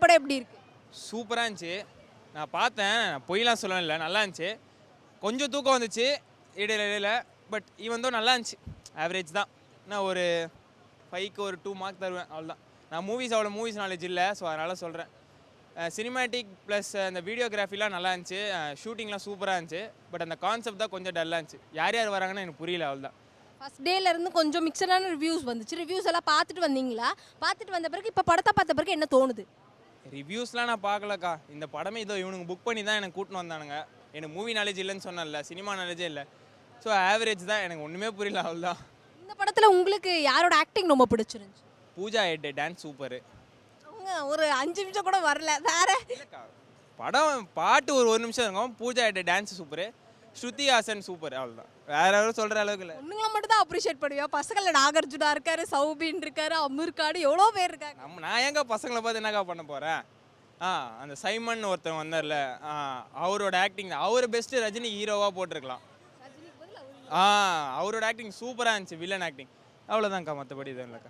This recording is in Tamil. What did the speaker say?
படம் எப்படி இருக்கு? சூப்பராக இருந்துச்சு. நான் பார்த்தேன், பொய்லாம் சொல்லவும் இல்லை, நல்லா இருந்துச்சு. கொஞ்சம் தூக்கம் வந்துச்சு இடையில இடையில. பட் ஈவன் தான் நல்லா இருந்துச்சு. ஆவரேஜ் தான். நான் ஒரு 5க்கு ஒரு 2 மார்க் தருவேன், அவ்வளோதான். நான் மூவிஸ் நாலேஜ் இல்லை, ஸோ அதனால் சொல்கிறேன். சினிமேட்டிக் ப்ளஸ் அந்த வீடியோகிராஃபிலாம் நல்லா இருந்துச்சு. ஷூட்டிங்லாம் சூப்பராக இருந்துச்சு. பட் அந்த கான்செப்ட் தான் கொஞ்சம் டல்லாக இருந்துச்சு. யார் யார் வராங்கன்னு எனக்கு புரியல, அவ்வளோதான். ஃபர்ஸ்ட் டேல இருந்து கொஞ்சம் மிக்சடான ரிவ்யூஸ் வந்துச்சு. ரிவ்யூஸ் எல்லாம் பார்த்துட்டு வந்தீங்களா? பார்த்துட்டு வந்த பிறகு இப்போ படத்தை பார்த்த பிறகு என்ன தோணுது? ரிவ்யூஸ்லாம் நான் பார்க்கலக்கா. இந்த படமே இதோ இவனுங்க புக் பண்ணி தான் எனக்கு கூட்டின்னு வந்தானுங்க. எனக்கு மூவி நாலேஜ் இல்லைன்னு சொன்னேன்ல, சினிமா நாலேஜே இல்லை. ஸோ ஆவரேஜ் தான், எனக்கு ஒன்றுமே புரியல, அவ்வளோதான். இந்த படத்துல உங்களுக்கு யாரோட ஆக்டிங் ரொம்ப பிடிச்சிருந்துச்சு? Pooja Hegde dance super. அவங்க ஒரு 5 நிமிஷம் கூட வரல. வேற படம் பாட்டு ஒரு நிமிஷம் இருக்கும். Pooja Hegde dance super. Shruti Haasan super, அவ்வளோதான். வேற யாரும் சொல்கிற அளவுக்கு இல்லை. பொண்ணுங்களை மட்டும் தான் அப்ரிஷியேட் பண்ணுவியா? பசங்கள நாகார்ஜுனா இருக்காரு, சௌபின் இருக்காரு, அமீர் கான், எவ்வளோ பேர் இருக்காங்க. நான் ஏங்க பசங்களை பார்த்து என்னக்கா பண்ண போகிறேன்? அந்த சைமன் ஒருத்தன் வந்தார்ல, அவரோட ஆக்டிங் அவர் பெஸ்ட்டு. ரஜினி ஹீரோவாக போட்டிருக்கலாம். அவரோட ஆக்டிங் சூப்பராக இருந்துச்சு, வில்லன் ஆக்டிங். அவ்வளோதான்க்கா, மற்றபடி இது இல்லைக்கா.